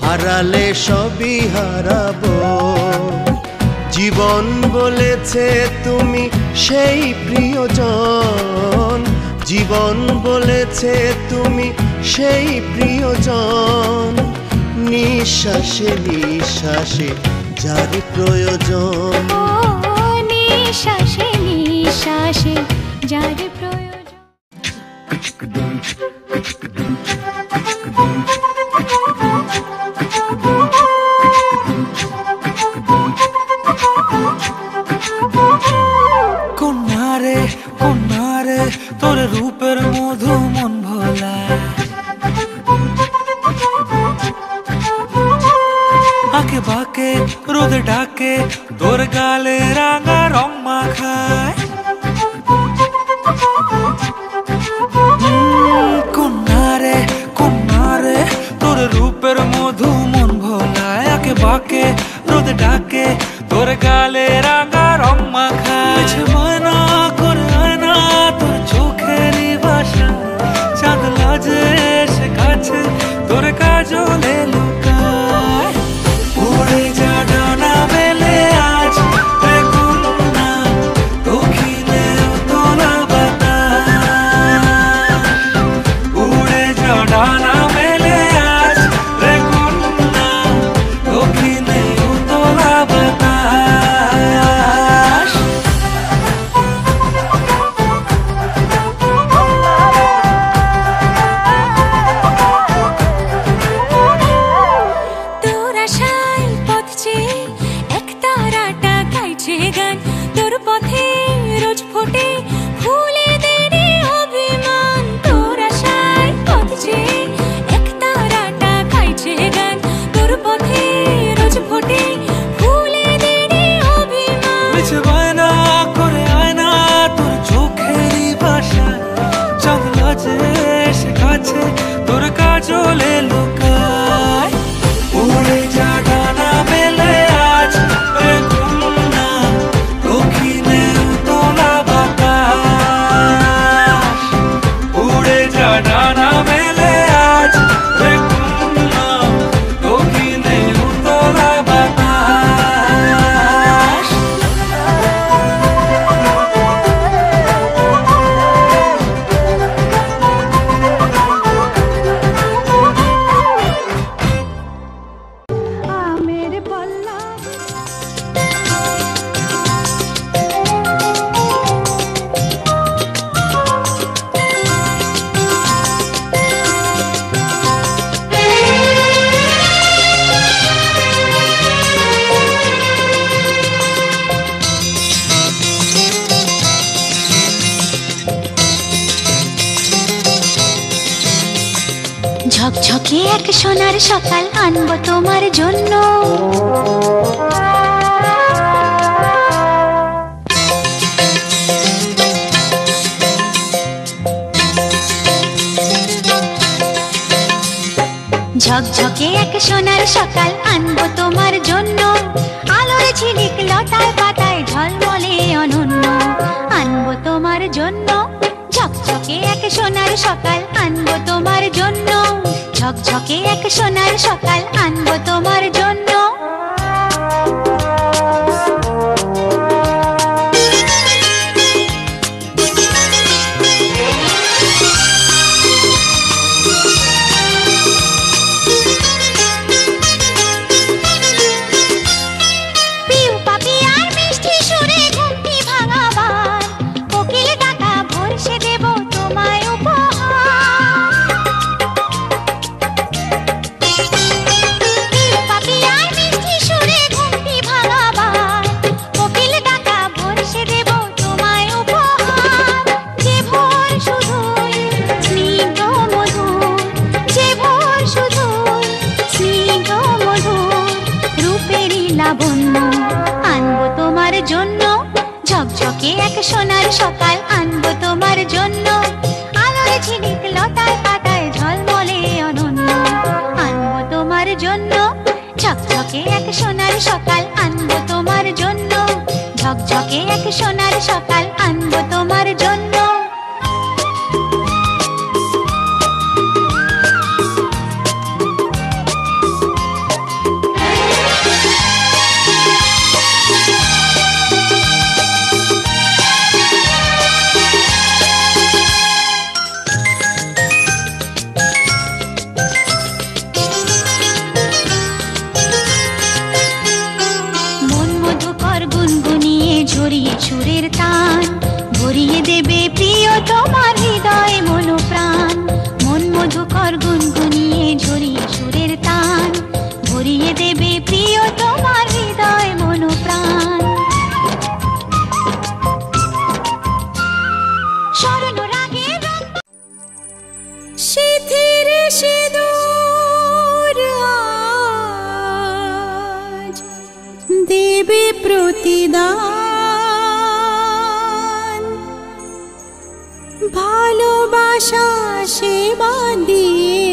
হারালে সবই হারাবো, জীবন বলেছে তুমি সেই প্রিয়জন, জীবন বলেছে তুমি সেই প্রিয়জন, নিঃশ্বাসে নিঃশ্বাসে যার প্রয়োজন, নিঃশ্বাসে নিঃশ্বাসে যার প্রয়োজন। কন্যারে কন্যারে তোর রূপের মধু মন ভোলা, আঁকে বাঁকে রোদ ডাকে তোর গালে রাঙা রং মাখায়। কন্যারে কন্যারে তোর রূপের মধু মন ভোলা, রোদ ডাকে তোর গালে রাঙা রং মাখায় মানা করে আয়না তোর চোখেরই ভাষা চাঁদ লাজে এসে কাছে তোর কাজলে লুকায় উড়ে যা ডানা মেলে আজ দেখুন না দক্ষিণে তোলা বাতাস উড়ে যা ডানা মেলে আজ দেখুন না দক্ষিণে তোলা বাতাস তোর আশায় পথ চেয়ে এক তারাটা গাইছে গান তোর পথে রোজ ফোটে ফুলে দেরি অভিমান তোর আশায় পথ চেয়ে এক তারাটা গাইছে গান তোর পথে রোজ ফোটে ফুলে দেরি অভিমান মিছে বায়না করে আয়না তোর চোখেরই ভাষা চাঁদ লাজে এসে কাছে তোর কাজলে লুকায় উড়ে যা ডানা মেলে আজ দেখুন না দক্ষিণে তোলা বাতাস উড়ে যা ডানা মেলে আজ দেখুন না দক্ষিণে তোলা বাতাস আমের পল্লা ঝকঝকে এক সোনার সকাল আনবো তোমার জন্য ঝকঝকে এক সোনার সকাল আনবো তোমার জন্য আলোর ঝিলিক লতায় পাতায় ঝলমলে অনন্য আনবো তোমার জন্য ঝকঝকে এক সোনার সকাল আনবো তোমার জন্য ঝকঝকে এক সোনার সকাল আনবো তোমার জন্য পিউ পাপিয়ার মিষ্টি সুরে ঘুমটি ভাঙাবার কোকিল ডাকা ভরসে দেব তোমায় উপহার পিউ পাপিয়ার মিষ্টি সুরে ঘুমটি ভাঙাবার কোকিল ডাকা ভরসে দেব তোমায় উপহার যে ভোর শুধুই স্নিগ্ধ মধুর যে ভোর শুধুই স্নিগ্ধ মধুর রূপেরই লাবণ্য আনবো তোমার জন্য ঝকঝকে এক সোনার সকাল আনবো তোমার জন্য আলোর ঝিলিক লতায় পাতায় ঝলমলে অনন্য আনবো তোমার জন্য ঝকঝকে এক সোনার সকাল আনবো তোমার জন্য ঝকঝকে এক সোনার সকাল আনবো তোমার জন্য মন মধুকর গুনগুনিয়ে ঝরিয়ে সুরের তান ভরিয়ে দেবে প্রিয় তোমার হৃদয় মন প্রাণ মন মধুকর গুনগুনিয়ে ঝরিয়ে সুরের তান ভরিয়ে দেবে প্রিয় তোমার হৃদয় মন প্রাণ স্মরণ রাগে শিথির সিঁদুর আজ দেবে প্রতিদান ভালোবাসা সেবা দিয়ে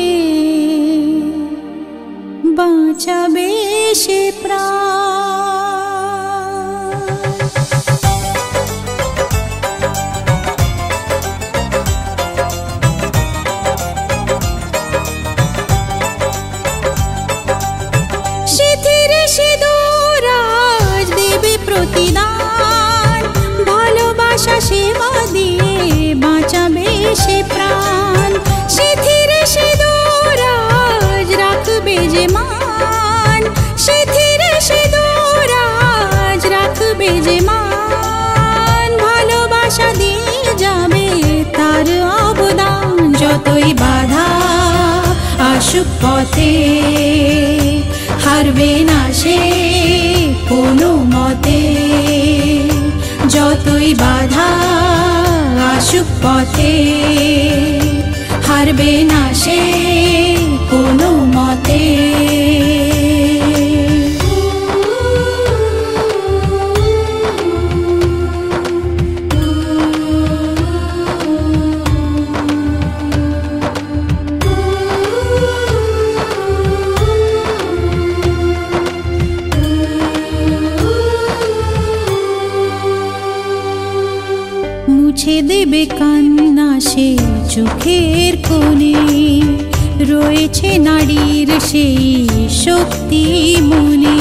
বাঁচাবে সে প্রাণ আশুক পথে হারবে না সে কোনো মতে যতই বাধা আশুক পথে হারবে না সে কোনো মতে মুছে দেবে কান্না সে চোখের কোণে রয়েছে নারীর সেই শক্তি মনে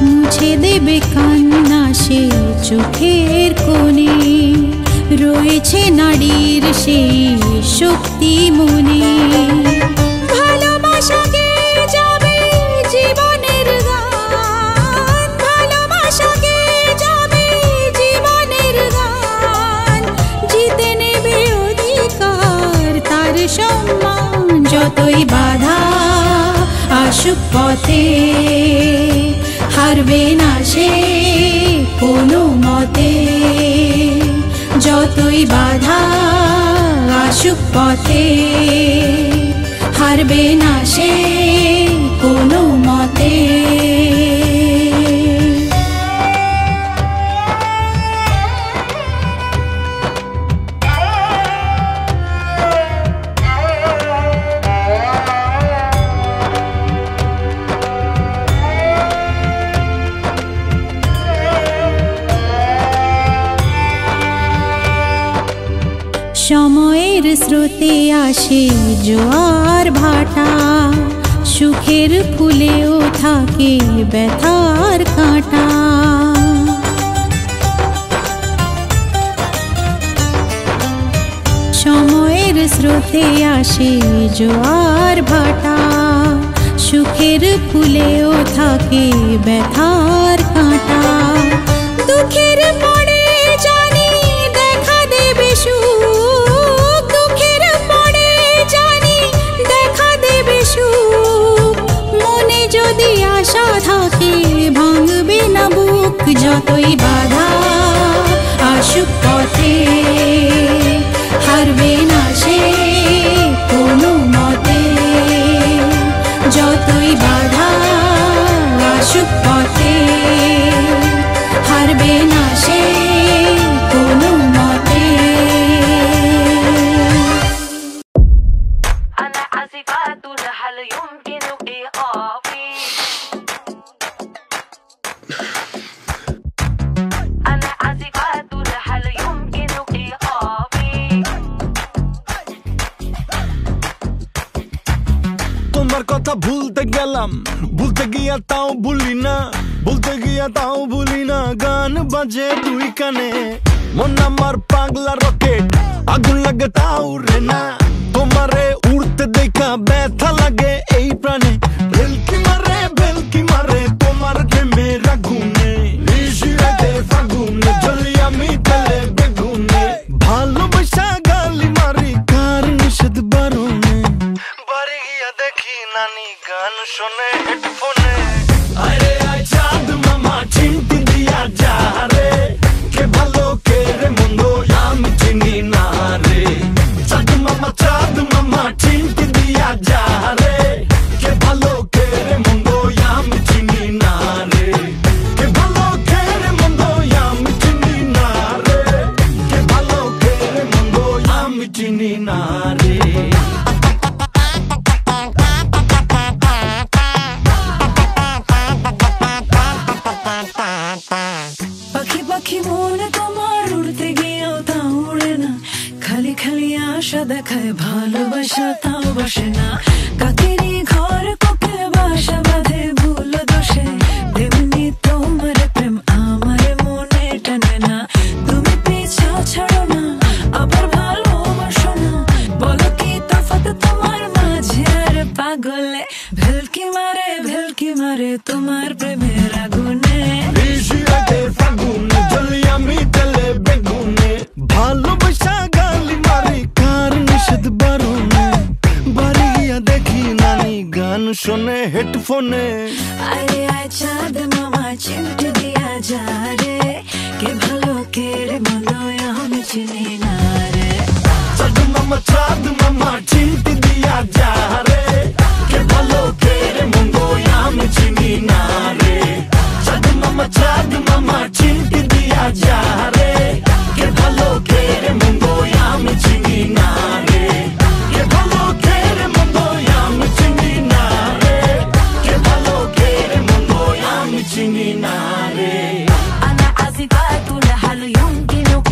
মুছে দেবে কান্না সে চোখের কোণে রয়েছে নারীর সেই শক্তি মনে ভালোবাসা গে যাবে জীবনের গান ভালোবাসা গে যাবে জীবনের গান জিতে নেবে অধিকার তার সম্মান যতই বাধা আশুক পথে হারবে না সে কোনো মতে যতই বাধা আশুক পথে হারবে না সে কোনো মতে সময়ের স্রোতে আসে জোয়ার ভাটা সুখের ফুলেও থাকে ব্যথার কাঁটা সময়ের স্রোতে আসে জোয়ার ভাটা সুখের ফুলেও থাকে ব্যথার কাঁটা দুঃখের পরে জানি দেখা দেবে সুখ দুঃখের পরে জানি দেখা দেবে সুখ মনে যদি আশা থাকে ভাঙবে না বুক যতই বাধা আশুক পথে হারবে না সে কোনো মতে যতই বাধা আশুক পথে হারবে না সে কোনো মতে أنا عازفة هل يمكن إيقافي أنا عازفة هل يمكن إيقافي তোমার কথা ভুলতে গেলাম ভুলতে গিয়া তাও ভুলি না ভুলতে গিয়া তাও ভুলি না গান বাজে দুই কানে মন আমার পাগলা রকেট আগুন লাগে তাও রে না তোমারে উড়তে দেখা ব্যথা লাগে এই প্রাণে ভেলকি মারে তোমার প্রেমে রাগুনে নিশিরাতে ফাগুনে জ্বলি আমি তেলে বেগুনে ভালোবাসা গালি মারি কার নিষেধ বারণে বাড়ি গিয়া দেখি নানি গান শোনে হেডফোনে আরে আয় চাঁদ মামা চিমটি দিয়া যা রে কে ভালো কে রে মন্দ আমি চিনি না রে চাঁদ মামা চিমটি দিয়া যা রে কে ভালো কে রে মন্দ আমি চিনি না রে কে ভালো কে রে মন্দ আমি চিনি না রে কে ভালো কে রে মন্দ আমি চিনি না রে পাখি পাখি মনে তোমার উড়তে গিয়েও তা উড়ে না খালি খালি আশা দেখায় ভালোবাসা তাও বসে না কাকেরই ঘর কোকিল বাসা বাঁধে ভুল দোষে তেমনি তোমার প্রেম আমার মনে টানে না তুমি পিছা ছাড়ো না আবার ভালোবাসো না বলো কি তফাৎ তোমার মাঝে আর পাগলে ভেলকি মারে তোমার প্রেমের আগুনে নিশিরাতে ফাগুনে জ্বলি আমি তেলে বেগুনে ভালোবাসা ফোনে আরে আয় চাঁদ মামা চিমটি দিয়া যা রে কে ভালো কে রে মন্দ আমি চিনি না রে চাঁদ মামা চিমটি দিয়া যা রে কে ভালো কে রে মন্দ আমি চিনি না রে চাঁদ মামা চিমটি দিয়া যা রে কে ভালো কে রে মন্দ আমি চিনি না রে কে ভালো কে রে মন্দ আমি চিনি না রে কে ভালো কে রে মন্দ আমি চিনি না রে أنا عازفات هل يمكنك